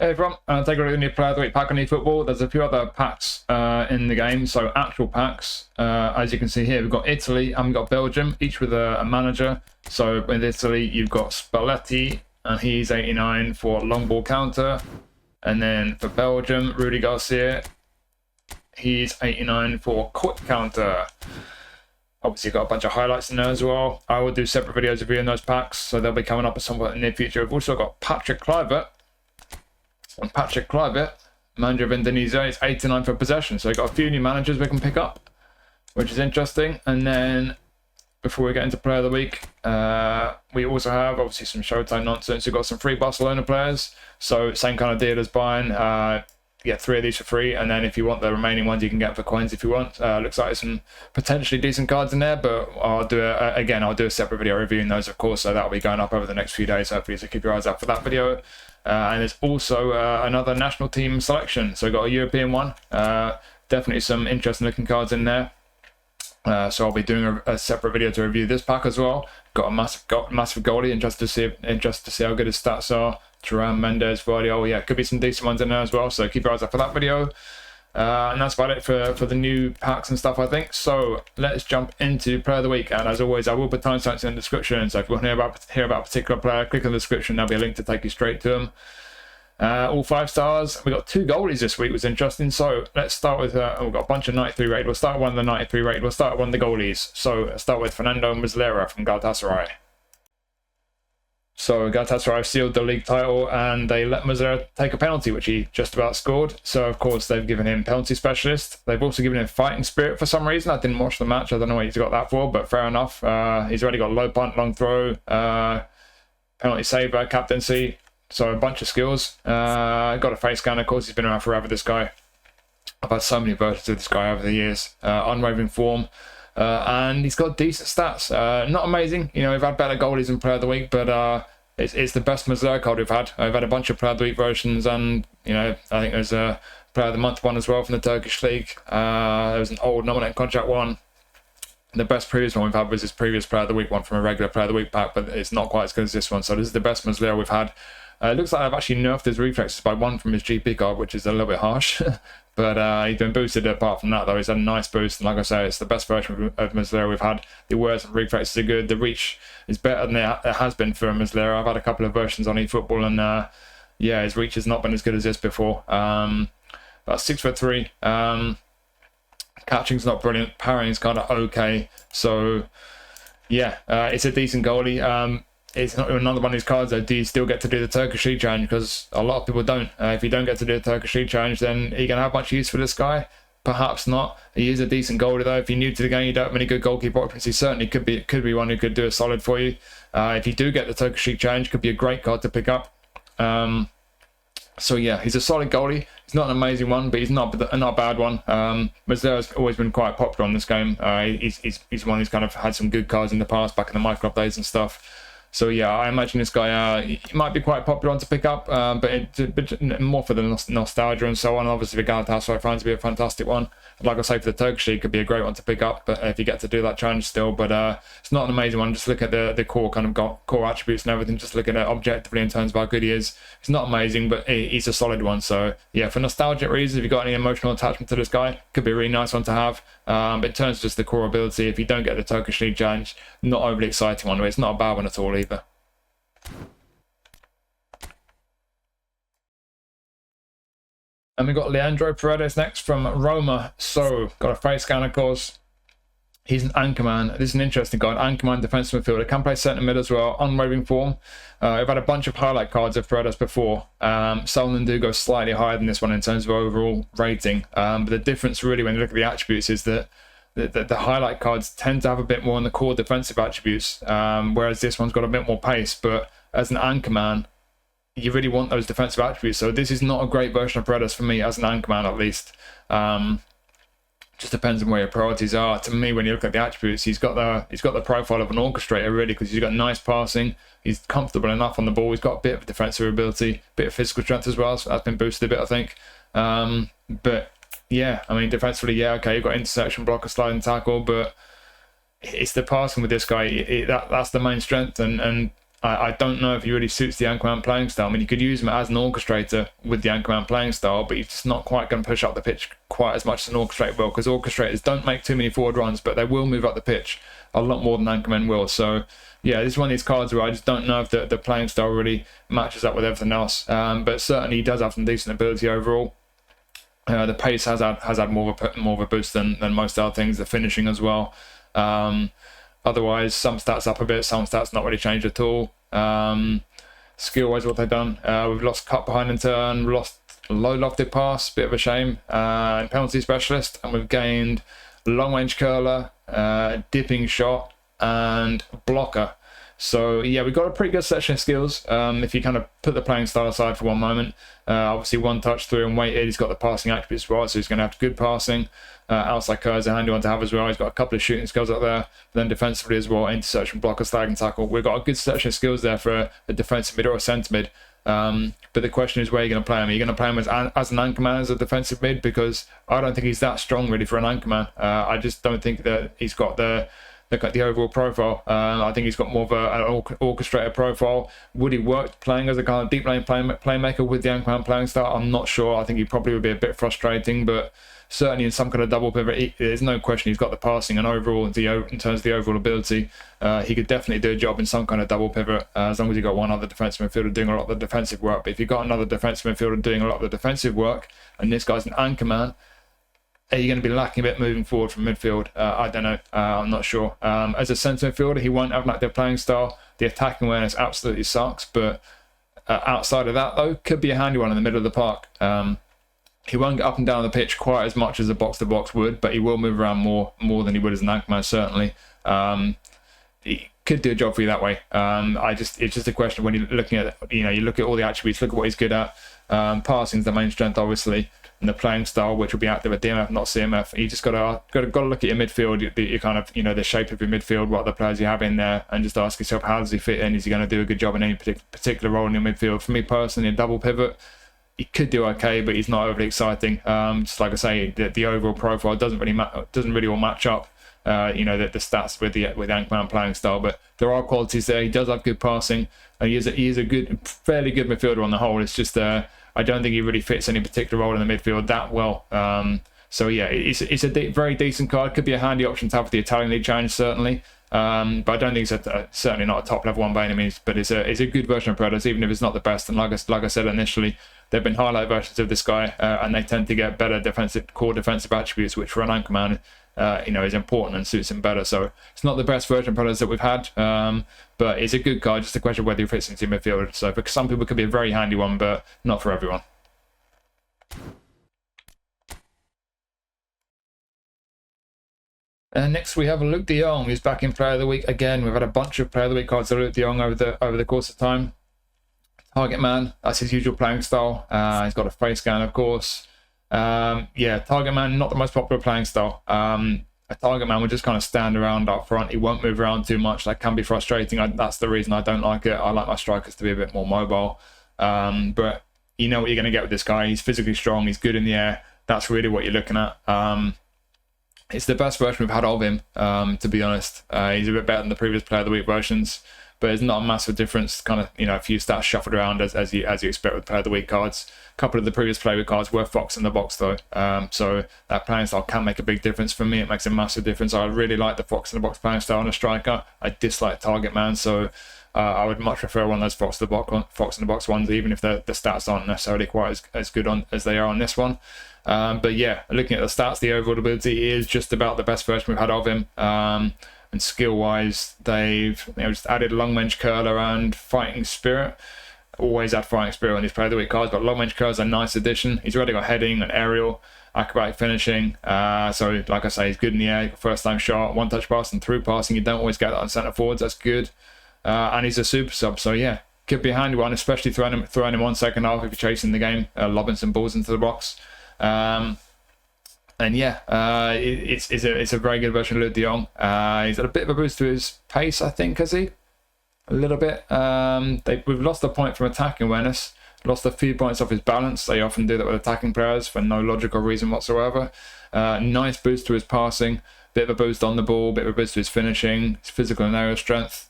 Hey everyone, take a look at the new Player of the Week pack on eFootball. There's a few other packs in the game, so actual packs. As you can see here, we've got Italy and we've got Belgium, each with a manager. So with Italy, you've got Spalletti, and he's 89 for long ball counter. And then for Belgium, Rudy Garcia, he's 89 for quick counter. Obviously, got a bunch of highlights in there as well. I will do separate videos reviewing those packs, so they'll be coming up at some point in the near future. We've also got Patrick Kluivert. And Patrick Kluivert, manager of Indonesia, is 89 for possession. So we've got a few new managers we can pick up, which is interesting. And then before we get into Player of the Week, we also have obviously some Showtime nonsense. We've got some free Barcelona players. So same kind of deal as buying. You get 3 of these for free, and then if you want the remaining ones, you can get for coins if you want. Looks like there's some potentially decent cards in there, but I'll do a separate video reviewing those, of course. So that'll be going up over the next few days. Hopefully, so keep your eyes out for that video. And there's also another national team selection. So we've got a European one. Definitely some interesting looking cards in there. So I'll be doing a separate video to review this pack as well. Got a massive goalie. Interested to see how good his stats are. Turan, Mendes, Vardy. Yeah, could be some decent ones in there as well. So keep your eyes out for that video. And that's about it for the new packs and stuff, I think. So let's jump into Player of the Week. And as always, I will put timestamps in the description. So if you want to hear about a particular player, click on the description. There'll be a link to take you straight to them. All 5 stars. We got 2 goalies this week, was interesting. So let's start with, we've got a bunch of 93 rated. We'll start with one of the 93 rated. We'll start with one of the goalies. So let's start with Fernando Muslera from Galatasaray. So Galatasaray sealed the league title and they let Muslera take a penalty, which he just about scored. So, of course, they've given him penalty specialist. They've also given him fighting spirit for some reason. I didn't watch the match. I don't know what he's got that for, but fair enough. He's already got low punt, long throw, penalty saver, captaincy. So a bunch of skills. Got a face scan, of course. He's been around forever, this guy. I've had so many versions of this guy over the years. Unwavering form. And he's got decent stats. Not amazing. You know, we've had better goalies in Player of the Week, but it's the best Muslera card we've had. I've had a bunch of Player of the Week versions, and, you know, I think there's a Player of the Month one as well from the Turkish League. There was an old nominating contract one. The best previous one we've had was his previous Player of the Week one from a regular Player of the Week pack, but it's not quite as good as this one. So this is the best Muslera we've had. It looks like I've actually nerfed his reflexes by 1 from his GP card, which is a little bit harsh. But he's been boosted apart from that, though. He's had a nice boost. And like I say, it's the best version of Muslera we've had. The words and reflexes are good. The reach is better than it has been for Muslera. I've had a couple of versions on eFootball, and yeah, his reach has not been as good as this before. About 6'3". Catching's not brilliant. Parrying's kind of okay. So, yeah, it's a decent goalie. It's not another one of these cards, though. Do you still get to do the Turkish League challenge? Because a lot of people don't. If you don't get to do the Turkish League challenge, then are you going to have much use for this guy? Perhaps not. He is a decent goalie, though. If you're new to the game, you don't have any good goalkeeper options, he certainly could be one who could do a solid for you. If you do get the Turkish League challenge, could be a great card to pick up. So yeah, he's a solid goalie. He's not an amazing one, but he's not a bad one. Muslera's always been quite popular on this game. He's one who's kind of had some good cards in the past, back in the micro days and stuff. So yeah, I imagine this guy he might be quite popular one to pick up, but more for the nostalgia and so on. Obviously, for Galatasaray fans, it'd be a fantastic one. Like I say, for the Turkish League, could be a great one to pick up, but if you get to do that challenge still. But it's not an amazing one. Just look at the core kind of core attributes and everything. Just look at it objectively in terms of how good he is. It's not amazing, but he's a solid one. So yeah, for nostalgic reasons, if you've got any emotional attachment to this guy, could be a really nice one to have. But in terms of just the core ability, if you don't get the Turkish League challenge, not overly exciting one, but it's not a bad one at all either. And we've got Leandro Paredes next from Roma. So, got a face scan, of course. He's an anchorman. This is an interesting guy. Anchorman, defensive midfielder. Can play centre mid as well. Unwavering form. I've had a bunch of highlight cards of Paredes before. Some of them do go slightly higher than this one in terms of overall rating. But the difference really when you look at the attributes is that the highlight cards tend to have a bit more on the core defensive attributes. Whereas this one's got a bit more pace. But as an anchorman, you really want those defensive attributes. So this is not a great version of Paredes for me as an anchorman, at least. Just depends on where your priorities are. To me, when you look at the attributes, he's got the profile of an orchestrator really, because he's got nice passing. He's comfortable enough on the ball. He's got a bit of defensive ability, a bit of physical strength as well. So that's been boosted a bit, I think. But yeah, I mean, defensively, yeah, okay, you've got interception, blocker, sliding tackle, but it's the passing with this guy. That's the main strength, and I don't know if he really suits the Anchorman playing style. I mean, you could use him as an orchestrator with the Anchorman playing style, but he's just not quite going to push up the pitch quite as much as an orchestrator will, because orchestrators don't make too many forward runs, but they will move up the pitch a lot more than Anchorman will. So, yeah, this is one of these cards where I just don't know if the playing style really matches up with everything else. But certainly he does have some decent ability overall. The pace has had more of a boost than most other things. The finishing as well. Otherwise, some stats up a bit, some stats not really changed at all. Skill-wise, what they've done, we've lost cut behind and turn, lost low lofted pass, bit of a shame, and penalty specialist, and we've gained long range curler, dipping shot, and blocker. So yeah, we've got a pretty good section of skills. If you kind of put the playing style aside for one moment, obviously one touch through and weighted, he's got the passing attributes as well, so he's going to have good passing. Outside curve is a handy one to have as well. He's got a couple of shooting skills up there. But then defensively as well, interception, blocker, slag and tackle. We've got a good section of skills there for a defensive mid or a centre mid. But the question is, where are you going to play him? Are you going to play him as an anchorman, as a defensive mid? Because I don't think he's that strong really for an anchorman. I just don't think that he's got the overall profile. I think he's got more of an orchestrator profile. Would he work playing as a kind of deep lane playmaker with the Anchorman playing style? I'm not sure. I think he probably would be a bit frustrating, but certainly in some kind of double pivot, there's no question he's got the passing, and overall, in terms of the overall ability, he could definitely do a job in some kind of double pivot, as long as you've got one other defensive midfielder doing a lot of the defensive work. But if you've got another defensive midfielder doing a lot of the defensive work, and this guy's an Anchorman, are you going to be lacking a bit moving forward from midfield? I don't know. I'm not sure. As a centre midfielder, he won't have an active playing style. The attacking awareness absolutely sucks. But outside of that, though, could be a handy one in the middle of the park. He won't get up and down the pitch quite as much as a box-to-box would, but he will move around more than he would as an Anchorman, certainly. He could do a job for you that way. It's just a question when you're looking at, you look at all the attributes, look at what he's good at. Passing is the main strength, obviously, and the playing style, which will be active at DMF, not CMF. You just got to look at your midfield, your kind of, the shape of your midfield, what other players you have in there, and just ask yourself, how does he fit in? Is he going to do a good job in any particular role in your midfield? For me personally, a double pivot, he could do okay, but he's not overly exciting. Just like I say, the overall profile doesn't really all match up. The stats with the Anchorman playing style, but there are qualities there. He does have good passing. He is a fairly good midfielder on the whole. It's just I don't think he really fits any particular role in the midfield that well. So yeah, it's a very decent card. Could be a handy option to have for the Italian League Challenge, certainly. But I don't think it's certainly not a top level one by any means. But it's a good version of Predators, even if it's not the best. And like I said initially, there've been highlight versions of this guy, and they tend to get better core defensive attributes, which for an Anchorman, is important and suits him better. So it's not the best version of Predators that we've had, but it's a good card. Just a question of whether he fits into midfield. So for some people, it could be a very handy one, but not for everyone. And next we have Luuk de Jong, who's back in Player of the Week again. We've had a bunch of Player of the Week cards of Luuk de Jong over the course of time. Target man, that's his usual playing style. He's got a face scan, of course. Target man, not the most popular playing style. A target man would just kind of stand around up front. He won't move around too much. That can be frustrating. That's the reason I don't like it. I like my strikers to be a bit more mobile. But you know what you're going to get with this guy. He's physically strong. He's good in the air. That's really what you're looking at. It's the best version we've had of him, to be honest. He's a bit better than the previous Player of the Week versions, but it's not a massive difference. Kind of, a few stats shuffled around as you expect with Player of the Week cards. A couple of the previous Player of the Week cards were Fox in the box though, so that playing style can make a big difference. For me, it makes a massive difference. I really like the Fox in the box playing style on a striker. I dislike target man, so I would much prefer one of those Fox in the box ones, even if the stats aren't necessarily quite as good as they are on this one. But yeah, looking at the stats, the overall ability is just about the best version we've had of him. And skill-wise, they've just added long range curler and fighting spirit. Always add fighting spirit on these Player of the Week cards, but long range curler is a nice addition. He's already got heading and aerial, acrobatic finishing. So like I say, he's good in the air, first time shot, one touch pass and through passing. You don't always get that on centre forwards. That's good. And he's a super sub, so yeah, could be a handy one, especially throwing him on second half if you're chasing the game, lobbing some balls into the box. It's a very good version of Luuk de Jong. He's had a bit of a boost to his pace, I think, has he? A little bit. We've lost a point from attacking awareness, lost a few points off his balance. They often do that with attacking players for no logical reason whatsoever. Nice boost to his passing, bit of a boost on the ball, bit of a boost to his finishing, his physical and aerial strength.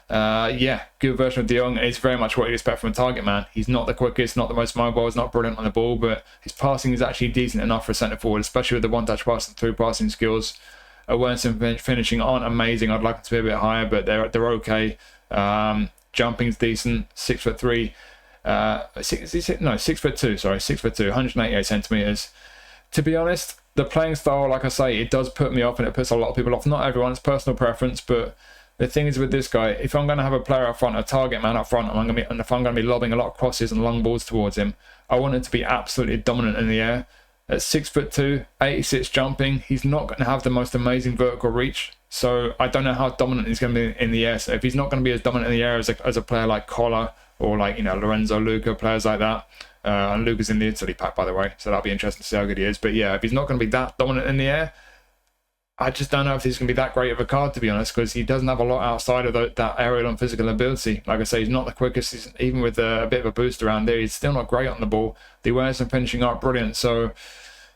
Yeah, good version of De Jong. It's very much what you'd expect from a target man. He's not the quickest, not the most mobile, he's not brilliant on the ball, but his passing is actually decent enough for a centre forward, especially with the one-touch passing, through passing skills. Awareness and finishing aren't amazing. I'd like them to be a bit higher, but they're okay. Jumping's decent. 6'3". 6'2". Sorry, 6'2", 188 centimeters. To be honest, the playing style, like I say, it does put me off, and it puts a lot of people off. Not everyone, it's personal preference, but the thing is with this guy, if I'm going to have a player up front, a target man up front, and if I'm going to be lobbing a lot of crosses and long balls towards him, I want him to be absolutely dominant in the air. At 6'2", 86 jumping, he's not going to have the most amazing vertical reach. So I don't know how dominant he's going to be in the air. So if he's not going to be as dominant in the air as a player like Collar or like, you know, Lorenzo Luca, players like that. And Luca's in the Italy pack, by the way, so that'll be interesting to see how good he is. But yeah, if he's not going to be that dominant in the air, I just don't know if he's going to be that great of a card, to be honest, because he doesn't have a lot outside of that aerial and physical ability. Like I say, he's not the quickest. Even with a bit of a boost around there, he's still not great on the ball. The awareness and finishing aren't brilliant. So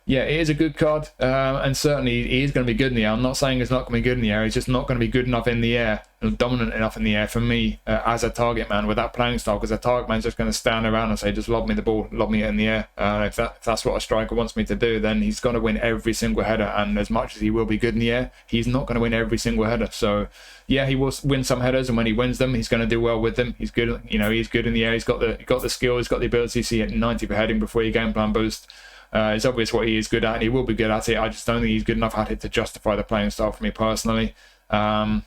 yeah, it is a good card, and certainly he is going to be good in the air. I'm not saying he's not going to be good in the air. He's just not going to be good enough in the air and dominant enough in the air for me as a target man with that playing style, because a target man's just going to stand around and say, just lob me the ball, lob me in the air. If that's what a striker wants me to do, then he's going to win every single header, and as much as he will be good in the air, he's not going to win every single header. So yeah, he will win some headers, and when he wins them, he's going to do well with them. He's good, you know, he's good in the air. He's got the skill, he's got the ability to see at 90 for heading before your game plan boost. It's obvious what he is good at, and he will be good at it. I just don't think he's good enough at it to justify the playing style for me personally. And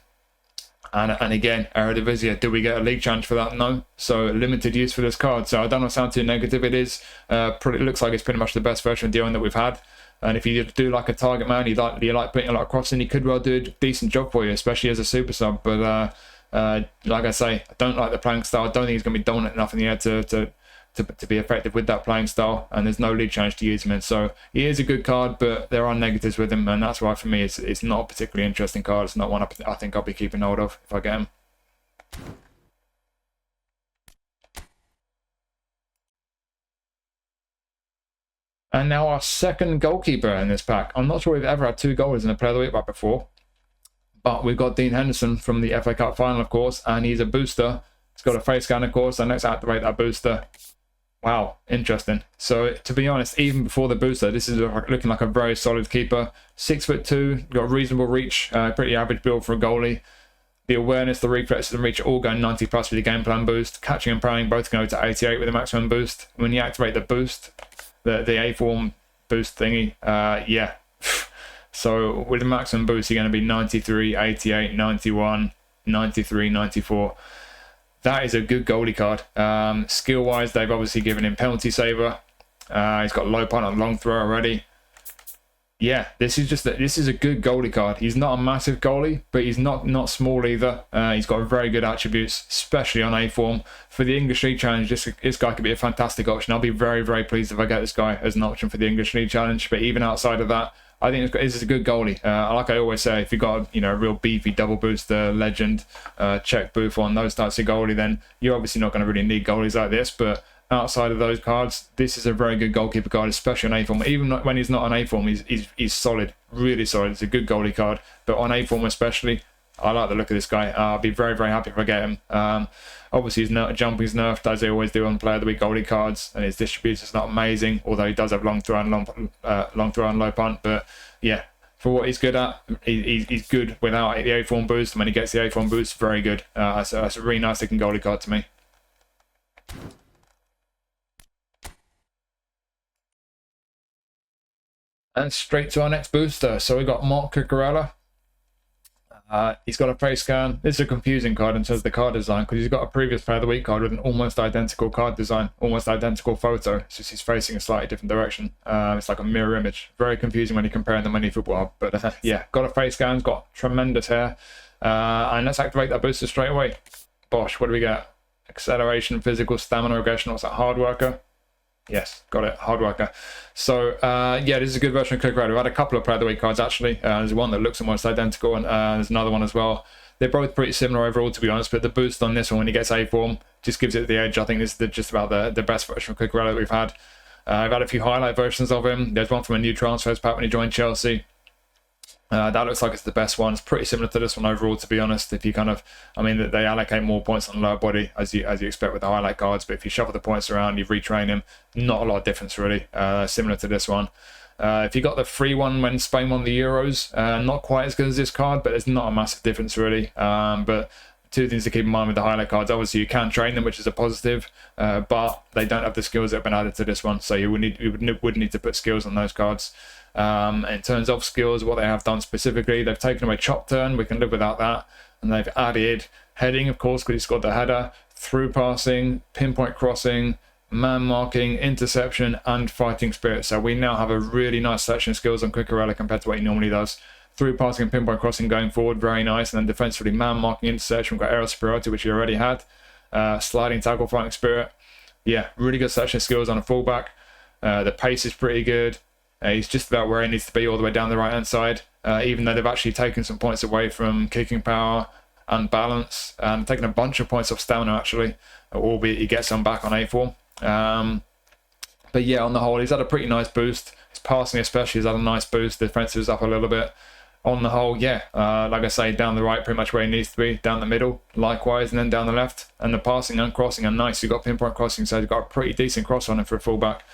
again, Eredivisie, do we get a league challenge for that? No. So limited use for this card. So I don't want to sound too negative. It is it looks like it's pretty much the best version of De Jong that we've had. And if you do like a target man, you like putting a lot of crossing, he could well do a decent job for you, especially as a super sub. But like I say, I don't like the playing style. I don't think he's going to be dominant enough in the air to be effective with that playing style, and there's no league challenge to use him in. So he is a good card, but there are negatives with him, and that's why for me it's not a particularly interesting card. It's not one I think I'll be keeping hold of if I get him. And now our second goalkeeper in this pack. I'm not sure we've ever had two goalies in a Player of the Week pack before, but we've got Dean Henderson from the FA Cup final, of course, and he's a booster. He's got a face scan, of course, and let's activate that booster. Wow, interesting. So to be honest, even before the booster, this is looking like a very solid keeper. 6'2", got reasonable reach, pretty average build for a goalie. The awareness, the reflexes and reach are all going 90 plus with your game plan boost. Catching and praying both go to 88 with a maximum boost. When you activate the boost, the A-form boost thingy, yeah. So with the maximum boost, you're going to be 93, 88, 91, 93, 94. That is a good goalie card. Skill-wise, they've obviously given him penalty saver. He's got low punt and long throw already. Yeah, this is a good goalie card. He's not a massive goalie, but he's not small either. He's got very good attributes, especially on A form. For the English League Challenge, this guy could be a fantastic option. I'll be very, very pleased if I get this guy as an option for the English League Challenge. But even outside of that, I think this is a good goalie. Like I always say, if you've got a real beefy double booster, legend, Czech Buffon, those types of goalie, then you're obviously not going to really need goalies like this. But outside of those cards, this is a very good goalkeeper card, especially on A form. Even when he's not on A form, he's solid, really solid. It's a good goalie card. But on A form especially, I like the look of this guy. I'll be very, very happy if I get him. Obviously, his jumping's nerfed, as they always do on Player of the Week goalie cards, and his distribution's not amazing, although he does have long throw and low punt. But yeah, for what he's good at, he's good without the A-form boost. And when he gets the A-form boost, very good. That's a really nice looking goalie card to me. And straight to our next booster. So we got Marc Cucurella. He's got a face scan. This is a confusing card in terms of the card design, because he's got a previous Player of the Week card with an almost identical card design, almost identical photo. It's just he's facing a slightly different direction. It's like a mirror image. Very confusing when you're comparing them on eFootball. But yeah, got a face scan, got tremendous hair. And let's activate that booster straight away. Bosh, what do we get? Acceleration, physical, stamina, aggression. What's that? Hard worker. Yes, got it. Hard worker. So, yeah, this is a good version of Cucurella. We've had a couple of Player of the Week cards, actually. There's one that looks almost identical, and there's another one as well. They're both pretty similar overall, to be honest, but the boost on this one when he gets A-form just gives it the edge. I think this is just about the best version of Cucurella that we've had. I've had a few highlight versions of him. There's one from a new transfers pack when he joined Chelsea. That looks like it's the best one. It's pretty similar to this one overall, to be honest. If you kind of, I mean, they allocate more points on lower body as you expect with the highlight cards, but if you shuffle the points around, you retrain him, not a lot of difference really. Similar to this one. If you got the free one when Spain won the Euros, not quite as good as this card, but it's not a massive difference really. But two things to keep in mind with the highlight cards: obviously you can train them, which is a positive, but they don't have the skills that have been added to this one, so you would need to put skills on those cards. In terms of skills, what they have done specifically, they've taken away chop turn, we can live without that, and they've added heading, of course, because he's got the header, through passing, pinpoint crossing, man marking, interception, and fighting spirit. So we now have a really nice selection of skills on Cucurella compared to what he normally does. Through passing and pinpoint crossing going forward, very nice, and then defensively, man marking, interception, we've got aerial superiority, which he already had, sliding tackle, fighting spirit. Yeah, really good selection of skills on a fullback. The pace is pretty good. He's just about where he needs to be all the way down the right hand side, even though they've actually taken some points away from kicking power and balance, and taken a bunch of points off stamina actually, albeit he gets some back on A4. But yeah, on the whole, he's had a pretty nice boost. His passing especially has had a nice boost. The defensive is up a little bit. On the whole, yeah, like I say, down the right pretty much where he needs to be, down the middle likewise, and then down the left. And the passing and crossing are nice. You've got pinpoint crossing, so he's got a pretty decent cross on him for a fullback.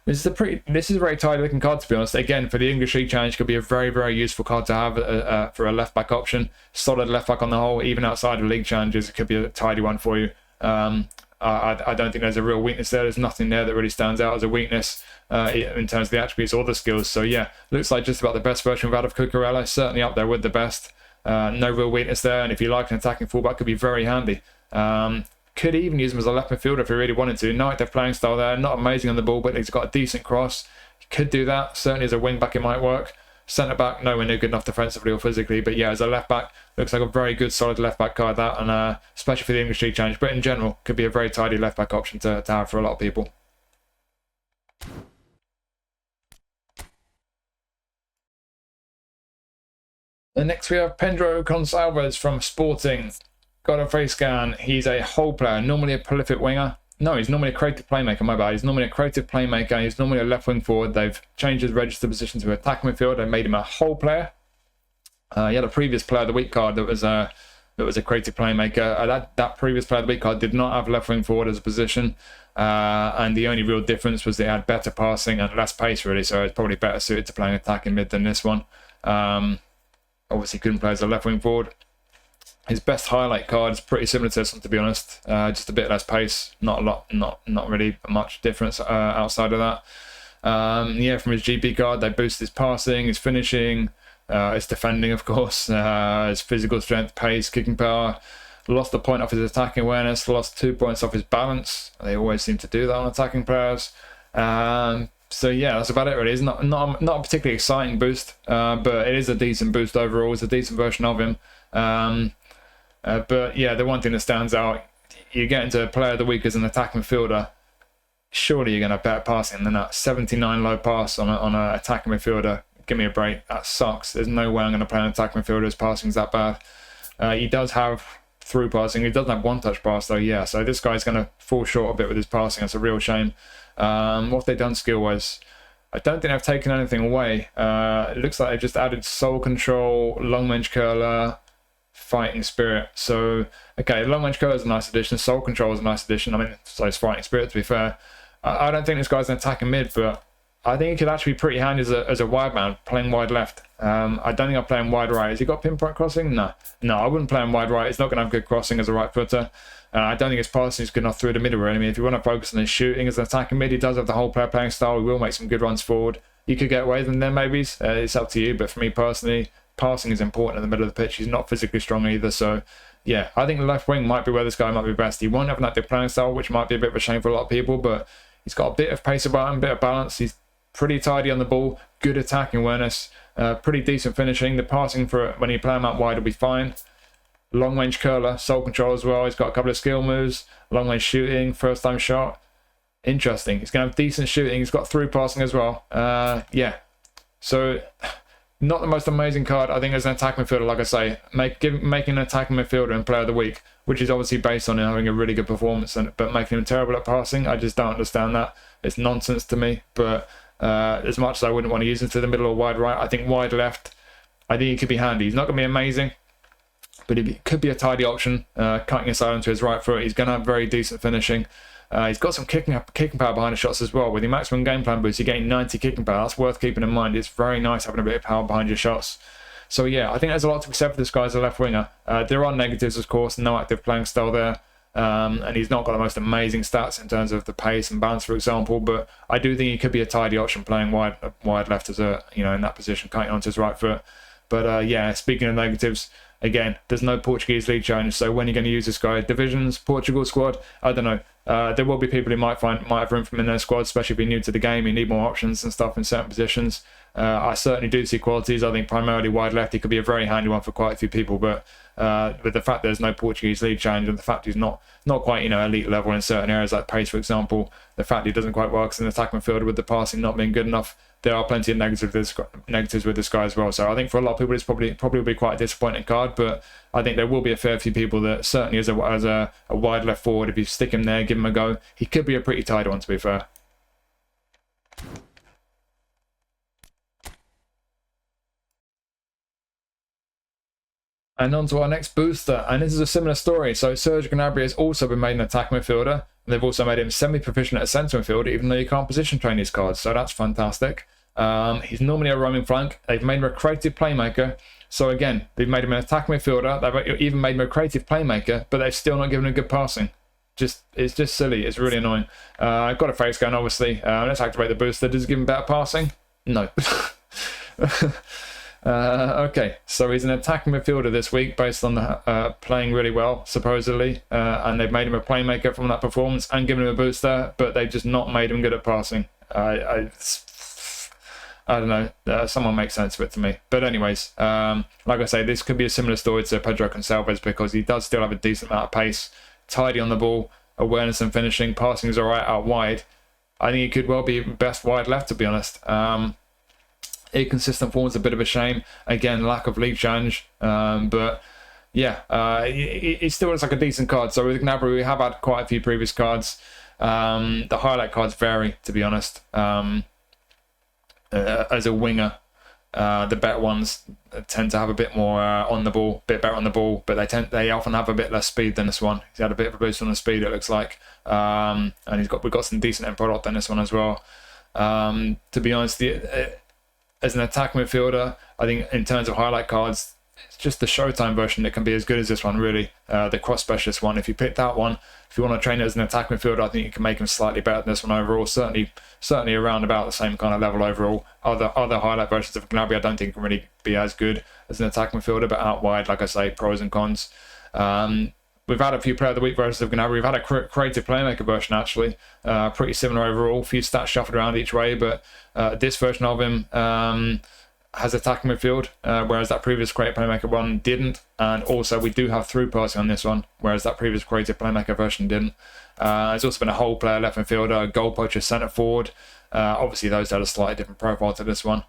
This is a very tidy looking card, to be honest. Again, for the English League Challenge, could be a very, very useful card to have for a left back option. Solid left back on the whole, even outside of League Challenges, it could be a tidy one for you. I don't think there's a real weakness there. There's nothing there that really stands out as a weakness in terms of the attributes or the skills. So yeah, looks like just about the best version of Cucurella. Certainly up there with the best. No real weakness there. And if you like an attacking fullback, could be very handy. Could even use him as a left midfielder if he really wanted to. No active playing style there. Not amazing on the ball, but he's got a decent cross. He could do that. Certainly as a wing back, it might work. Centre back, nowhere near good enough defensively or physically. But yeah, as a left back, looks like a very good solid left back card, that, and especially for the English League Challenge. But in general, could be a very tidy left back option to have for a lot of people. And next we have Pedro Gonçalves from Sporting. Got a face scan. He's a whole player, normally a prolific winger. No, he's normally a creative playmaker, my bad. He's normally a creative playmaker. He's normally a left wing forward. They've changed his registered position to attack midfield. They made him a whole player. He had a previous player of the week card that was a creative playmaker. That previous player of the week card did not have left wing forward as a position. And the only real difference was they had better passing and less pace, really. So it's probably better suited to playing attacking mid than this one. Obviously couldn't play as a left wing forward. His best highlight card is pretty similar to this one, to be honest. Just a bit less pace, not a lot, not really much difference outside of that. Yeah, from his GP card, they boost his passing, his finishing, his defending, of course, his physical strength, pace, kicking power. Lost a point off his attacking awareness, lost 2 points off his balance. They always seem to do that on attacking players. So yeah, that's about it really. It's not a particularly exciting boost, but it is a decent boost overall. It's a decent version of him. But yeah, the one thing that stands out, you get into player of the week as an attacking midfielder, surely you're going to have better passing than that. 79 low pass on an attacking midfielder. Give me a break. That sucks. There's no way I'm going to play an attacking midfielder whose passing's that bad. He does have through passing. He doesn't have one touch pass though, yeah. So this guy's going to fall short a bit with his passing. That's a real shame. What have they done skill-wise? I don't think they've taken anything away. It looks like they've just added soul control, long range curler, fighting spirit. So, okay, long range curler is a nice addition. Soul control is a nice addition. I mean, so is fighting spirit, to be fair. I don't think this guy's an attacking mid, but I think he could actually be pretty handy as a wide man, playing wide left. I don't think I'll play him wide right. Has he got pinpoint crossing? No, I wouldn't play him wide right. He's not going to have good crossing as a right footer. I don't think his passing is good enough through the middle. I mean, if you want to focus on his shooting as an attacking mid, he does have the whole player playing style. He will make some good runs forward. You could get away with them there, maybe. It's up to you. But for me personally, passing is important in the middle of the pitch. He's not physically strong either. So, yeah, I think the left wing might be where this guy might be best. He won't have an active playing style, which might be a bit of a shame for a lot of people. But he's got a bit of pace about him, a bit of balance. He's pretty tidy on the ball, good attacking awareness, pretty decent finishing. The passing for when you play him out wide will be fine. Long range curler, soul control as well. He's got a couple of skill moves, long range shooting, first time shot. Interesting. He's going to have decent shooting. He's got through passing as well. Yeah. So, not the most amazing card. I think as an attacking midfielder, like I say, making an attacking midfielder and player of the week, which is obviously based on him having a really good performance, but making him terrible at passing, I just don't understand that. It's nonsense to me. But as much as I wouldn't want to use him to the middle or wide right, I think wide left, I think he could be handy. He's not going to be amazing, but it could be a tidy option, cutting inside onto his right foot. He's going to have very decent finishing. He's got some kicking power behind the shots as well. With your maximum game plan boost, you're getting 90 kicking power. That's worth keeping in mind. It's very nice having a bit of power behind your shots. So yeah, I think there's a lot to be said for this guy as a left winger. There are negatives, of course. No active playing style there. And he's not got the most amazing stats in terms of the pace and balance, for example. But I do think he could be a tidy option playing wide left as a, you know, in that position, cutting onto his right foot. But yeah, speaking of negatives, again, there's no Portuguese league challenge. So when are you going to use this guy? Divisions, Portugal squad? I don't know. There will be people who might have room for him in their squad, especially if you're new to the game. You need more options and stuff in certain positions. I certainly do see qualities. I think primarily wide left, he could be a very handy one for quite a few people. But with the fact there's no Portuguese league challenge and the fact he's not quite, you know, elite level in certain areas like pace, for example, the fact he doesn't quite work as an attack midfielder with the passing not being good enough, there are plenty of negatives with this guy as well. So I think for a lot of people, it's probably will be quite a disappointing card, but I think there will be a fair few people that certainly as a wide left forward, if you stick him there, give him a go, he could be a pretty tidy one, to be fair. And on to our next booster, and this is a similar story. So Serge Gnabry has also been made an attack midfielder, and they've also made him semi-proficient at centre midfield, even though you can't position train these cards, so that's fantastic. He's normally a roaming flank. They've made him a creative playmaker, so again, they've made him an attack midfielder, they've even made him a creative playmaker, but they've still not given him good passing. It's just silly, it's really annoying. I've got a face gun, obviously. Let's activate the booster. Does it give him better passing? No. Okay, so he's an attacking midfielder this week based on the playing really well, supposedly, and they've made him a playmaker from that performance and given him a booster, but they've just not made him good at passing. I don't know, someone make sense of it to me. But anyways, like I say, this could be a similar story to Pedro Gonçalves because he does still have a decent amount of pace, tidy on the ball, awareness and finishing, passing is alright out wide. I think he could well be best wide left, to be honest. Inconsistent form is a bit of a shame. Again, lack of league challenge. But yeah, it still looks like a decent card. So with Gnabry, we have had quite a few previous cards. The highlight cards vary, to be honest. As a winger, the better ones tend to have a bit more on the ball, bit better on the ball, but they often have a bit less speed than this one. He's had a bit of a boost on the speed, it looks like, and we've got some decent end product on this one as well. To be honest, as an attack midfielder, I think in terms of highlight cards, it's just the Showtime version that can be as good as this one, really. The cross specialist one. If you pick that one, if you want to train it as an attack midfielder, I think you can make him slightly better than this one overall. Certainly around about the same kind of level overall. Other highlight versions of Gnabry, I don't think can really be as good as an attack midfielder, but out wide, like I say, pros and cons. We've had a few Player of the Week versions of Gnabry. We've had a creative playmaker version, actually. Pretty similar overall. A few stats shuffled around each way, but this version of him has attacking midfield, whereas that previous creative playmaker one didn't. And also, we do have through passing on this one, whereas that previous creative playmaker version didn't. There's also been a whole player left midfielder, a goal poacher centre forward. Obviously, those had a slightly different profile to this one.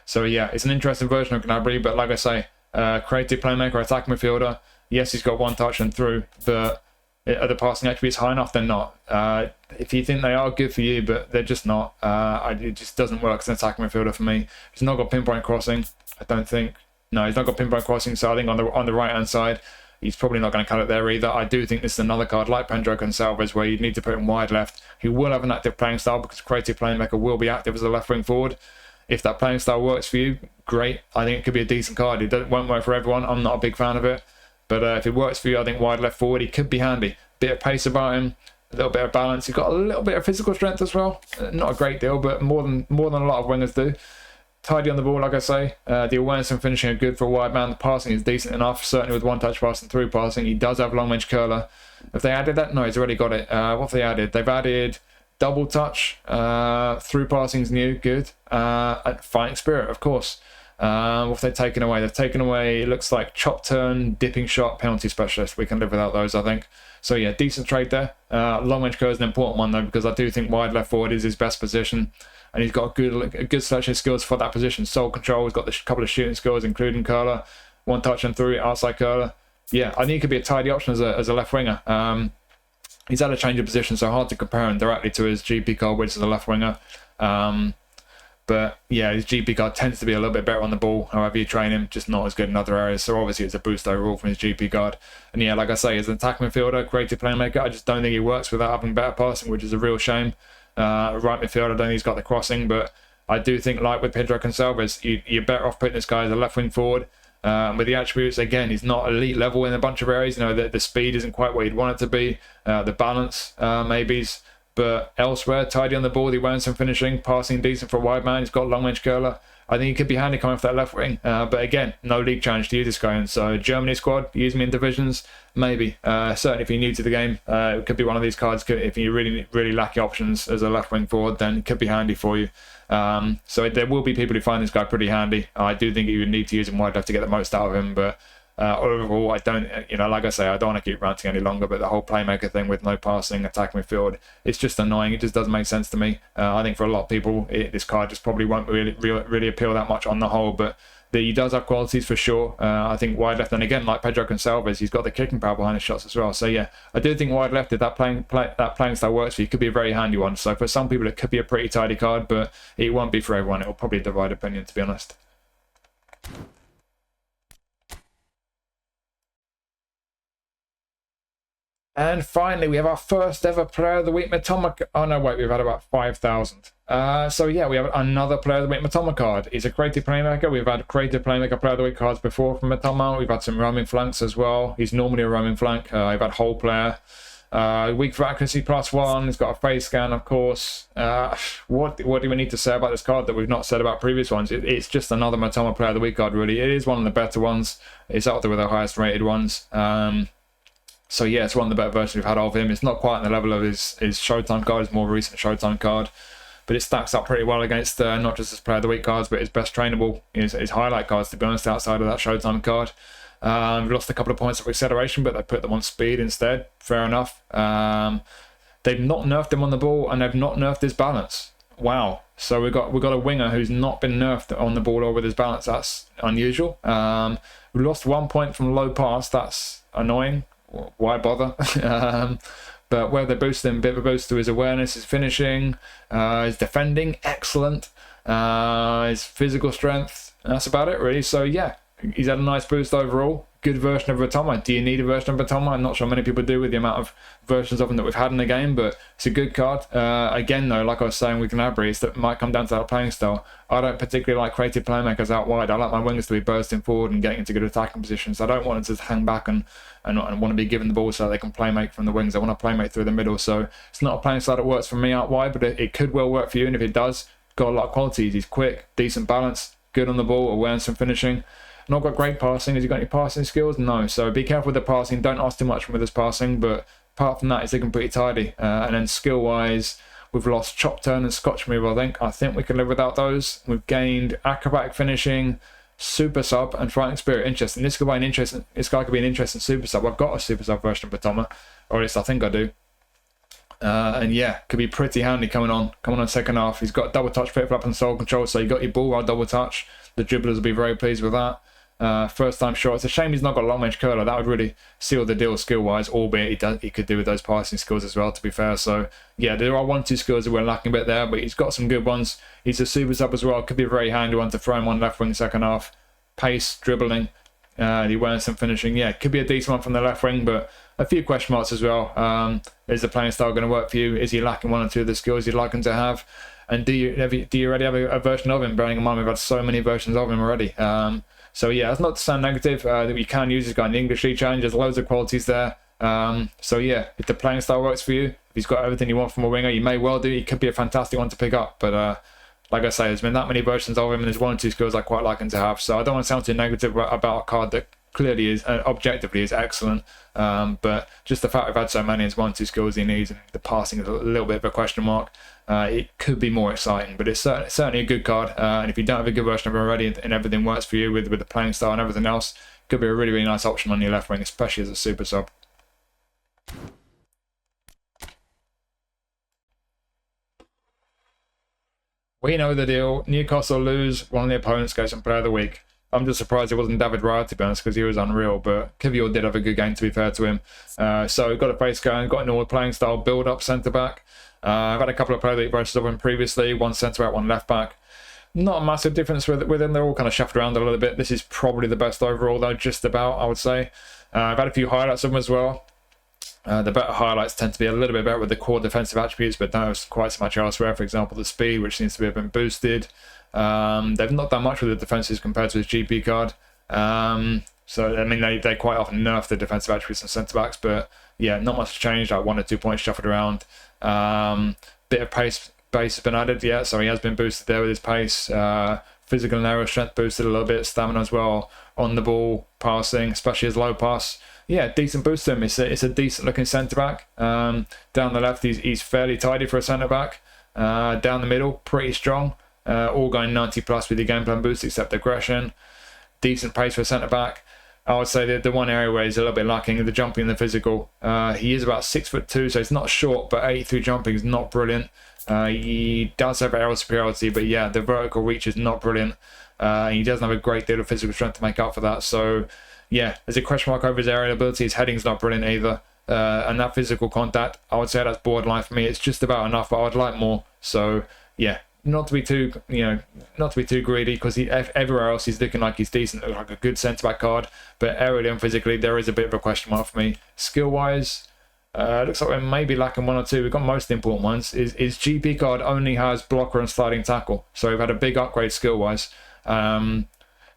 So yeah, it's an interesting version of Gnabry, but like I say, creative playmaker, attacking midfielder. Yes, he's got one touch and through, but are the passing attributes high enough? They're not. If you think they are, good for you, but they're just not. It just doesn't work as an attacking midfielder for me. He's not got pinpoint crossing, I don't think. No, he's not got pinpoint crossing, so I think on the right-hand side, he's probably not going to cut it there either. I do think this is another card like Pedro Gonçalves where you need to put him wide left. He will have an active playing style because creative playmaker will be active as a left wing forward. If that playing style works for you, great. I think it could be a decent card. It won't work for everyone. I'm not a big fan of it. But if it works for you, I think wide left forward, he could be handy. Bit of pace about him, a little bit of balance. He's got a little bit of physical strength as well. Not a great deal, but more than a lot of wingers do. Tidy on the ball, like I say. The awareness and finishing are good for a wide man. The passing is decent enough, certainly with one-touch passing, through passing. He does have long-range curler. Have they added that? No, he's already got it. What have they added? They've added double touch. Through passing's new, good. Fighting spirit, of course. What have they taken away? They've taken away, it looks like, chop turn, dipping shot, penalty specialist. We can live without those, I think. So yeah, decent trade there. Long range curl is an important one though, because I do think wide left forward is his best position, and he's got a good selection of skills for that position. Soul control, he's got a couple of shooting skills, including curler, one touch and through, outside curler. Yeah, I think he could be a tidy option as a left winger. He's had a change of position, so hard to compare him directly to his GP card, which is a left winger. But yeah, his GP card tends to be a little bit better on the ball, however you train him, just not as good in other areas. So obviously it's a boost overall from his GP card. And yeah, like I say, as an attack midfielder, creative playmaker, I just don't think he works without having better passing, which is a real shame. Right midfielder, I don't think he's got the crossing, but I do think, like with Pedro Gonçalves, you're better off putting this guy as a left wing forward. With the attributes, again, he's not elite level in a bunch of areas. You know, the speed isn't quite what you'd want it to be. The balance, maybes. But elsewhere, tidy on the ball, he wants some finishing, passing decent for a wide man. He's got a long range curler. I think he could be handy coming off that left wing. But again, no league challenge to use this guy in. So Germany squad, use me in divisions, maybe. Certainly if you're new to the game, it could be one of these cards. If you really lack options as a left wing forward, then it could be handy for you. So there will be people who find this guy pretty handy. I do think you would need to use him wide left to get the most out of him, but overall, I don't, like I say, I don't want to keep ranting any longer, but the whole playmaker thing with no passing, attacking midfield, it's just annoying. It just doesn't make sense to me. I think for a lot of people, this card just probably won't really appeal that much on the whole, but he does have qualities for sure. I think wide left, and again, like Pedro Gonçalves, he's got the kicking power behind his shots as well. So yeah, I do think wide left, if that playing style works for you, could be a very handy one. So for some people, it could be a pretty tidy card, but it won't be for everyone. It will probably divide opinion, to be honest. And finally, we have our first ever Player of the Week Mitoma. Oh no, wait, we've had about 5,000. So yeah, we have another Player of the Week Mitoma card. He's a creative playmaker. We've had creative playmaker Player of the Week cards before from Mitoma. We've had some roaming flanks as well. He's normally a roaming flank. We've had whole player. Weak for accuracy +1. He's got a face scan, of course. What do we need to say about this card that we've not said about previous ones? It's just another Mitoma Player of the Week card, really. It is one of the better ones. It's up there with the highest rated ones. So yeah, it's one of the better versions we've had of him. It's not quite on the level of his Showtime card. It's more of a recent Showtime card. But it stacks up pretty well against not just his Player of the Week cards, but his best trainable, his highlight cards, to be honest, outside of that Showtime card. We've lost a couple of points of acceleration, but they put them on speed instead. Fair enough. They've not nerfed him on the ball, and they've not nerfed his balance. Wow. So we've got a winger who's not been nerfed on the ball or with his balance. That's unusual. We lost 1 point from low pass. That's annoying. Why bother? But where they boosted him, a bit of a boost to his awareness, his finishing, his defending, excellent. His physical strength, that's about it really. So yeah, he's had a nice boost overall. Good version of Mitoma. Do you need a version of Mitoma? I'm not sure many people do with the amount of versions of him that we've had in the game, but it's a good card. Again though, like I was saying with Gnabry, it might come down to that playing style. I don't particularly like creative playmakers out wide. I like my wingers to be bursting forward and getting into good attacking positions. I don't want them to hang back and want to be given the ball so they can playmake from the wings. I want to playmake through the middle. So it's not a playing style that works for me out wide, but it could well work for you. And if it does, got a lot of qualities. He's quick, decent balance, good on the ball, awareness and finishing. Not got great passing. Has he got any passing skills? No. So be careful with the passing. Don't ask too much with his passing. But apart from that, he's looking pretty tidy. And then skill-wise, we've lost chop turn and scotch move, I think. I think we can live without those. We've gained acrobatic finishing, super sub, and fighting spirit. Interesting. This guy could be an interesting super sub. I've got a super sub version of Mitoma, or at least I think I do. And yeah, could be pretty handy coming on second half. He's got double touch, flip flap and soul control, so you got your ball while double touch. The dribblers will be very pleased with that. First time shot. It's a shame he's not got a long range curler. That would really seal the deal skill wise, albeit he could do with those passing skills as well, to be fair. So yeah, there are 1-2 skills that we're lacking a bit there, but he's got some good ones. He's a super sub as well. Could be a very handy one to throw him on left wing second half. Pace, dribbling, the awareness and finishing. Yeah, could be a decent one from the left wing, but a few question marks as well. Is the playing style going to work for you? Is he lacking 1 or 2 of the skills you'd like him to have? And do you already have a version of him? Bearing in mind we've had so many versions of him already. So yeah, that's not to sound negative. That you can use this guy in the English League Challenge. There's loads of qualities there. So yeah, if the playing style works for you, if he's got everything you want from a winger, you may well do. He could be a fantastic one to pick up. But like I say, there's been that many versions of him, and there's 1 or 2 skills I quite like him to have. So I don't want to sound too negative about a card that clearly is, objectively is excellent. But just the fact we've had so many, it's 1 or 2 skills he needs, and the passing is a little bit of a question mark. It could be more exciting, but it's certainly a good card. And if you don't have a good version of it already and everything works for you with the playing style and everything else, it could be a really, really nice option on your left wing, especially as a super sub. We know the deal. Newcastle lose, one of the opponents goes on Player of the Week. I'm just surprised it wasn't David Raya, to be honest, because he was unreal. But Kiwior did have a good game, to be fair to him. So we've got a face going, got an all playing style build up centre back. I've had a couple of Player of the Week versions of him previously, 1 centre back, 1 left back. not a massive difference with them. They're all kind of shuffled around a little bit. This is probably the best overall, though, just about, I would say. I've had a few highlights of them as well. The better highlights tend to be a little bit better with the core defensive attributes, but not quite so much elsewhere. For example, the speed, which seems to have been boosted. They've not done much with the defenses compared to his GP card. So, I mean, they quite often nerf the defensive attributes and centre-backs, but yeah, not much changed, like 1 or 2 points shuffled around. Bit of pace has been added, yeah, so he has been boosted there with his pace. Physical and aerial strength boosted a little bit, stamina as well, on the ball, passing, especially his low pass. Yeah, decent boost to him. It's a decent looking centre-back. Down the left, he's fairly tidy for a centre-back. Down the middle, pretty strong. All going 90 plus with your game plan boost, except aggression. Decent pace for a centre-back. I would say that the one area where he's a little bit lacking, the jumping and the physical. He is about 6'2", so it's not short, but 83 jumping is not brilliant. He does have aerial superiority, but yeah, the vertical reach is not brilliant. He doesn't have a great deal of physical strength to make up for that. So yeah, there's a question mark over his aerial ability. His heading's not brilliant either. And that physical contact, I would say that's borderline for me. It's just about enough, but I'd like more. So yeah, not to be too greedy, because everywhere else he's looking like he's decent, like a good centre-back card, but aerially and physically there is a bit of a question mark for me. Skill-wise, looks like we're maybe lacking 1 or 2. We've got most of the important ones. His GP card only has blocker and sliding tackle, so we've had a big upgrade skill-wise.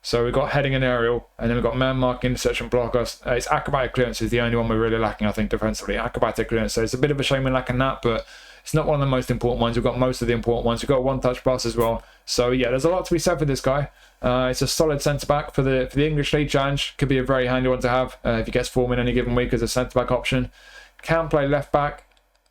So we've got heading and aerial, and then we've got man mark, interception, blockers. It's acrobatic clearance is the only one we're really lacking, I think, defensively. Acrobatic clearance, so it's a bit of a shame we're lacking that, but it's not one of the most important ones. We've got most of the important ones. We've got one touch pass as well. So yeah, there's a lot to be said for this guy. It's a solid centre-back for the English League Challenge. Could be a very handy one to have if he gets form in any given week as a centre-back option. Can play left-back.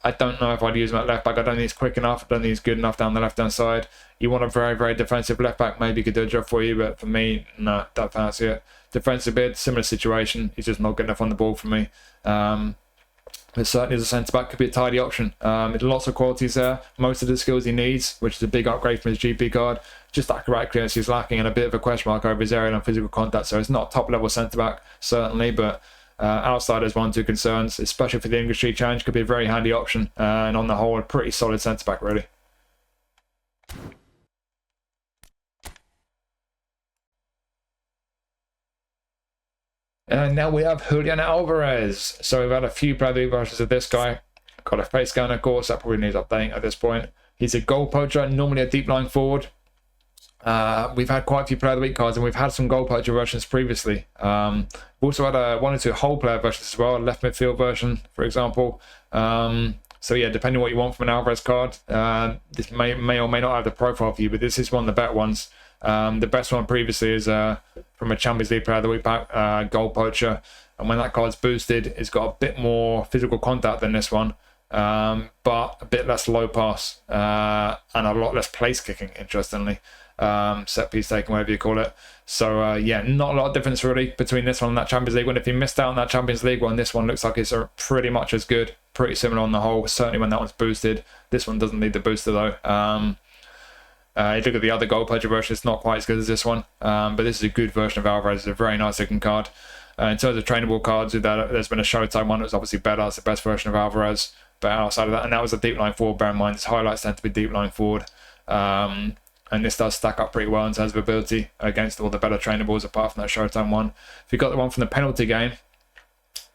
I don't know if I'd use him at left-back. I don't think he's quick enough. I don't think he's good enough down the left-hand side. You want a very, very defensive left-back, maybe he could do a job for you, but for me, no, don't fancy it. Defensive bid, similar situation. He's just not good enough on the ball for me. But certainly as a centre-back, could be a tidy option. Lots of qualities there. Most of the skills he needs, which is a big upgrade from his GP card. Just acrobatic clearance he's lacking, and a bit of a question mark over his aerial and physical contact. So it's not top-level centre-back, certainly, but outside there's 1 or 2 concerns, especially for the English League Challenge. Could be a very handy option, and on the whole, a pretty solid centre-back, really. And now we have Julián Alvarez. So we've had a few Player of the Week versions of this guy. Got a face scan, of course. That probably needs updating at this point. He's a goal poacher, normally a deep line forward. We've had quite a few Player of the Week cards, and we've had some goal poacher versions previously. We've also had 1 or 2 whole player versions as well, a left midfield version, for example. So yeah, depending on what you want from an Alvarez card, this may or may not have the profile for you, but this is one of the better ones. The best one previously is from a Champions League Player of the Week pack, goal poacher, and when that card's boosted, it's got a bit more physical contact than this one, but a bit less low pass, and a lot less place kicking, interestingly. Set piece taken, whatever you call it. So yeah, not a lot of difference really between this one and that Champions League one. If you missed out on that Champions League one, this one looks like it's pretty much as good, pretty similar on the whole, certainly when that one's boosted. This one doesn't need the booster though. You look at the other goal poacher version, it's not quite as good as this one, but this is a good version of Alvarez. It's a very nice looking card. In terms of trainable cards, there's been a Showtime one that was obviously better. That's the best version of Alvarez, but outside of that, and that was a deep line forward, bear in mind his highlights tend to be deep line forward, and this does stack up pretty well in terms of ability against all the better trainables apart from that Showtime one. If you got the one from the penalty game,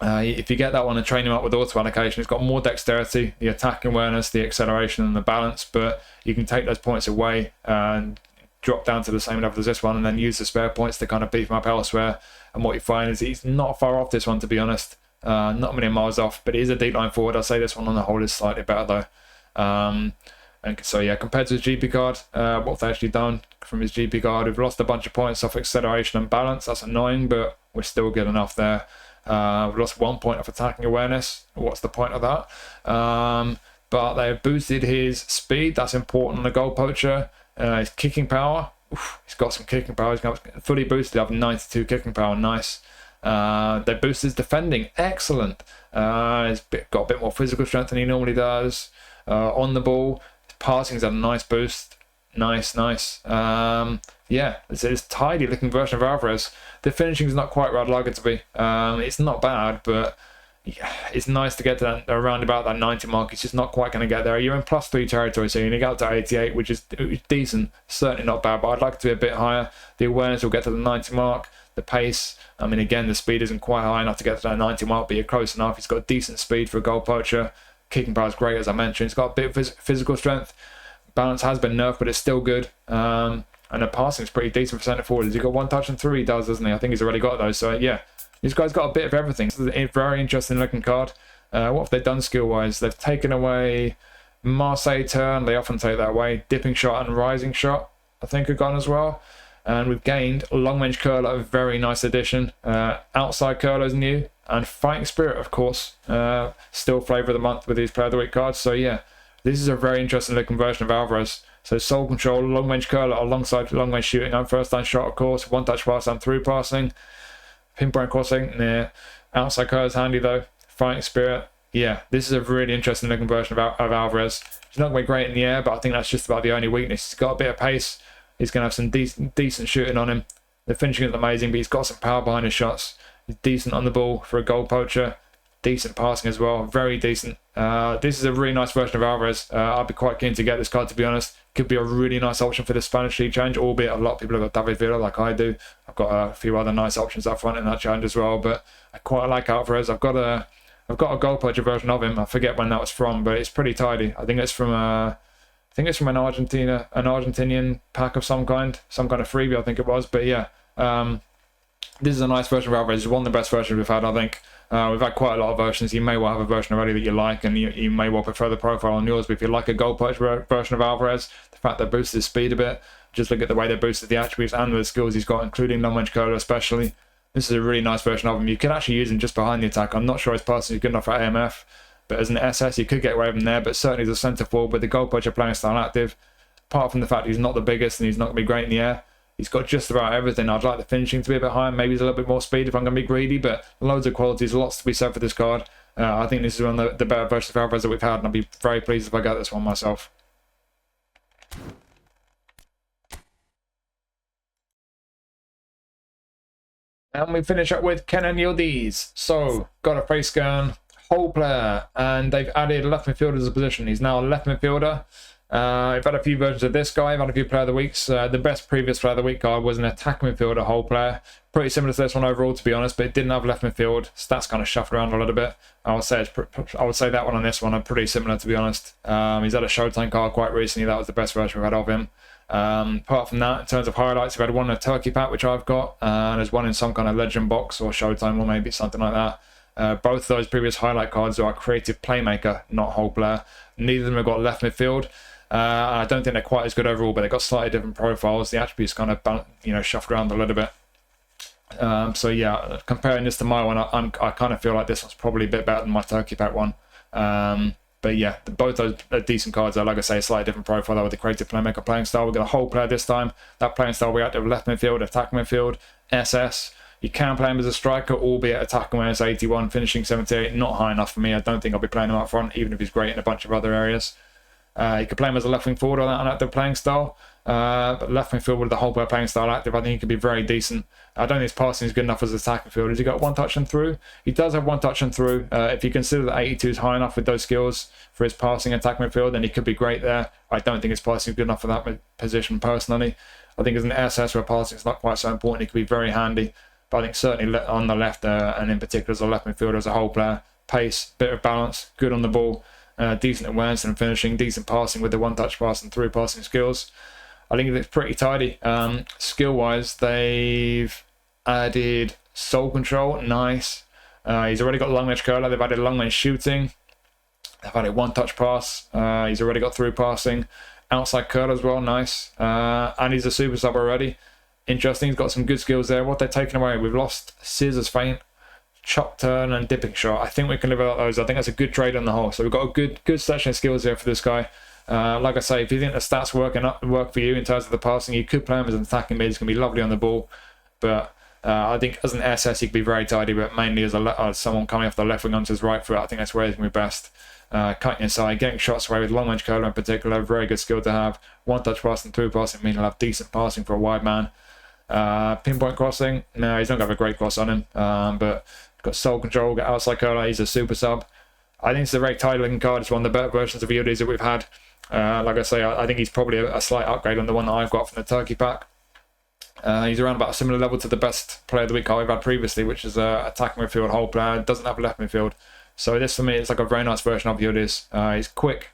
if you get that one and train him up with auto allocation, it's got more dexterity, the attacking awareness, the acceleration and the balance, but you can take those points away and drop down to the same level as this one and then use the spare points to kind of beef him up elsewhere. And what you find is he's not far off this one, to be honest, not many miles off, but he is a deep line forward. I'd say this one on the whole is slightly better though. And so yeah, compared to his GP card, what they've actually done from his GP card, we've lost a bunch of points off acceleration and balance. That's annoying, but we're still good enough there. We've lost 1 point of attacking awareness. What's the point of that? But they've boosted his speed. That's important on the goal poacher. His kicking power. He's got some kicking power. He's got fully boosted up 92 kicking power. Nice. They boosted his defending. Excellent. He's got a bit more physical strength than he normally does. On the ball, his passing's had a nice boost. Nice. Yeah, it's a tidy looking version of Alvarez. The finishing's not quite where I'd like it to be. It's not bad, but it's nice to get to that, around about that 90 mark. It's just not quite going to get there. You're in +3 territory, so you're going to get up to 88, which is decent. Certainly not bad, but I'd like it to be a bit higher. The awareness will get to the 90 mark. The pace, I mean, again, the speed isn't quite high enough to get to that 90 mark, but you're close enough. He's got decent speed for a goal poacher. Kicking power is great, as I mentioned. He's got a bit of physical strength. Balance has been nerfed, but it's still good. And the passing is pretty decent for centre forward. He's got 1 touch and 3, he does, doesn't he? I think he's already got those. So, yeah, this guy's got a bit of everything. It's a very interesting looking card. What have they done skill-wise? They've taken away Marseille turn. They often take that away. Dipping shot and rising shot, I think, are gone as well. And we've gained long range curler, a very nice addition. Outside curler's new, and fighting spirit, of course, still flavour of the month with these player of the week cards. So yeah, this is a very interesting looking version of Alvarez. So soul control, long range curler alongside long range shooting and first line shot, of course. 1 touch pass and through passing, pinpoint crossing. Nah, outside curler's handy though. Fighting spirit. Yeah, this is a really interesting looking version of Alvarez. He's not going to be great in the air, but I think that's just about the only weakness. He's got a bit of pace. He's going to have some decent shooting on him. The finishing is amazing, but he's got some power behind his shots. He's decent on the ball for a goal poacher. Decent passing as well. Very decent. This is a really nice version of Alvarez. I'd be quite keen to get this card, to be honest. Could be a really nice option for the Spanish League challenge, albeit a lot of people have got David Villa like I do. I've got a few other nice options up front in that challenge as well, but I quite like Alvarez. I've got a goal poacher version of him. I forget when that was from, but it's pretty tidy. I think it's from an Argentinian pack of some kind of freebie, I think it was. But yeah, this is a nice version of Alvarez. It's one of the best versions we've had, I think. We've had quite a lot of versions. You may well have a version already that you like, and you may well prefer the profile on yours. But if you like a goal poacher version of Alvarez, the fact they boosted his speed a bit, just look at the way they boosted the attributes and the skills he's got, including long range curler especially. This is a really nice version of him. You can actually use him just behind the attack. I'm not sure his passing is good enough for AMF, but as an SS, you could get away with him there. But certainly as a centre forward with the goal poacher playing style active, apart from the fact he's not the biggest and he's not going to be great in the air, he's got just about everything. I'd like the finishing to be a bit higher. Maybe he's a little bit more speed if I'm going to be greedy, but loads of qualities, lots to be said for this card. I think this is one of the better versions of Alvarez that we've had, and I'd be very pleased if I get this one myself. And we finish up with Kenan Yıldız. So, got a face scan, whole player, and they've added left midfielder as a position. He's now a left midfielder. I've had a few versions of this guy. I've had a few player of the weeks. The best previous player of the week card was an attack midfielder, whole player. Pretty similar to this one overall, to be honest, but it didn't have left midfield. Stats kind of shuffled around a little bit. I would say that one and this one are pretty similar, to be honest. He's had a Showtime card quite recently. That was the best version we've had of him. Apart from that, in terms of highlights, we've had one in a Turkey pack, which I've got, and there's one in some kind of Legend box or Showtime, or maybe something like that. Both those previous highlight cards are creative playmaker, not whole player. Neither of them have got left midfield. I don't think they're quite as good overall, but they've got slightly different profiles. The attributes kind of shuffled around a little bit. So yeah, comparing this to my one, I kind of feel like this one's probably a bit better than my Turkey pack one. But yeah, both those are decent cards. Like I say, a slightly different profile though, with the creative playmaker playing style. We've got a whole player this time. That playing style we active left midfield, attack midfield, SS. You can play him as a striker, albeit attacking when it's 81, finishing 78. Not high enough for me. I don't think I'll be playing him up front, even if he's great in a bunch of other areas. You could play him as a left wing forward on that unactive playing style. But left midfield with the whole player playing style active, I think he could be very decent. I don't think his passing is good enough as an attacking midfielder. Has he got 1 touch and through? He does have 1 touch and through. If you consider that 82 is high enough with those skills for his passing attack midfield, then he could be great there. I don't think his passing is good enough for that position personally. I think as an SS where passing is not quite so important, he could be very handy. But I think certainly on the left, and in particular as a left midfielder as a whole player, pace, bit of balance, good on the ball, decent awareness and finishing, decent passing with the 1 touch pass and through passing skills. I think it's pretty tidy. Skill-wise, they've added soul control, nice. He's already got long range curler. They've added long range shooting. They've added 1 touch pass. He's already got through passing, outside curler as well, nice. And he's a super sub already. Interesting. He's got some good skills there. What they're taking away, we've lost scissors feint, chop turn, and dipping shot. I think we can live without those. I think that's a good trade on the whole. So we've got a good selection of skills there for this guy. Like I say, if you think the stats work for you in terms of the passing, you could play him as an attacking mid. He's going to be lovely on the ball. But I think as an SS, he could be very tidy, but mainly as someone coming off the left wing onto his right foot, I think that's where he's going to be best. Cutting inside, getting shots away with long range curler in particular, very good skill to have. 1 touch pass and through passing mean he'll have decent passing for a wide man. Pinpoint crossing, no, he's not going to have a great cross on him, but got sole control, got outside curler, he's a super sub. I think it's a very tidy looking card. It's one of the better versions of Yıldız that we've had. Like I say, I think he's probably a slight upgrade on the one that I've got from the Turkey pack. He's around about a similar level to the best player of the week card we've had previously, which is attacking midfield, whole player, doesn't have a left midfield. So this for me is like a very nice version of Yıldız. He's quick,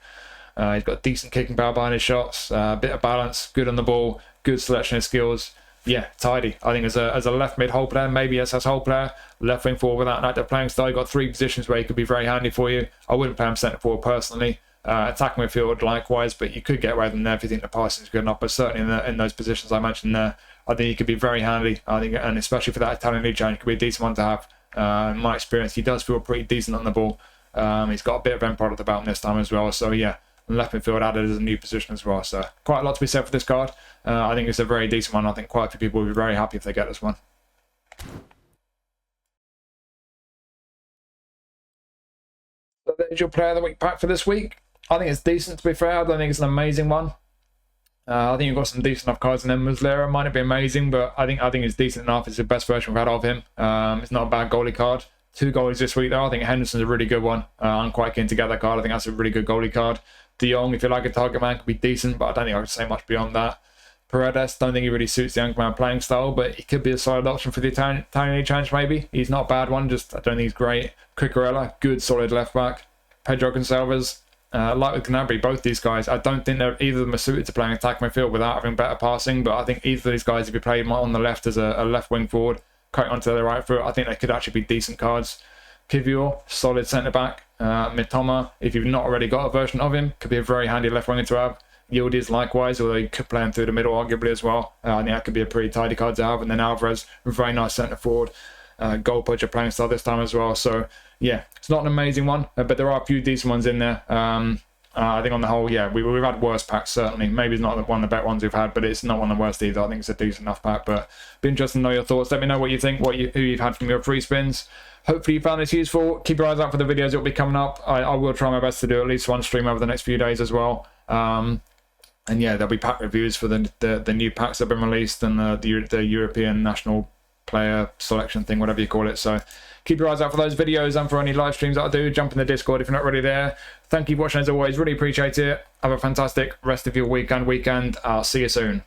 he's got decent kicking power behind his shots, a bit of balance, good on the ball, good selection of skills. Yeah, tidy. I think as a left mid whole player, maybe as whole player, left wing forward without an active playing style, you've got 3 positions where he could be very handy for you. I wouldn't play him centre forward personally. Attacking midfield likewise, but you could get away with him there if you think the passing is good enough. But certainly in those positions I mentioned there, I think he could be very handy. I think, and especially for that Italian league challenge, it could be a decent one to have. In my experience, he does feel pretty decent on the ball. He's got a bit of end product about him this time as well. So yeah, left midfield added as a new position as well. So quite a lot to be said for this card. I think it's a very decent one. I think quite a few people will be very happy if they get this one. So there's your player of the week pack for this week. I think it's decent, to be fair. I don't think it's an amazing one. I think you've got some decent enough cards in there. Muslera might not be amazing, but I think it's decent enough. It's the best version we've had of him. It's not a bad goalie card. 2 goalies this week, though. I think Henderson's a really good one. I'm quite keen to get that card. I think that's a really good goalie card. De Jong, if you like a target man, could be decent, but I don't think I could say much beyond that. Paredes, don't think he really suits the young man playing style, but he could be a solid option for the Italian League challenge, maybe. He's not a bad one, just I don't think he's great. Cucurella, good, solid left back. Pedro Gonçalves, like with Gnabry, both these guys, I don't think either of them are suited to playing attack midfield without having better passing, but I think either of these guys, if you play on the left as a left wing forward, cut onto the right foot, I think they could actually be decent cards. Kiwior, solid centre back. Mitoma, if you've not already got a version of him, could be a very handy left winger to have. Yıldız likewise, although you could play him through the middle arguably as well. I think that could be a pretty tidy card to have. And then Alvarez, very nice centre forward. Goal poacher playing style this time as well. So yeah, it's not an amazing one, but there are a few decent ones in there. I think on the whole, yeah, we've had worse packs certainly. Maybe it's not one of the better ones we've had, but it's not one of the worst either. I think it's a decent enough pack. But be interested to know your thoughts. Let me know what you think, who you've had from your free spins. Hopefully you found this useful. Keep your eyes out for the videos that will be coming up. I will try my best to do at least one stream over the next few days as well. And yeah, there'll be pack reviews for the new packs that have been released and the European national player selection thing, whatever you call it. So keep your eyes out for those videos and for any live streams that I do. Jump in the Discord if you're not already there. Thank you for watching as always. Really appreciate it. Have a fantastic rest of your weekend. I'll see you soon.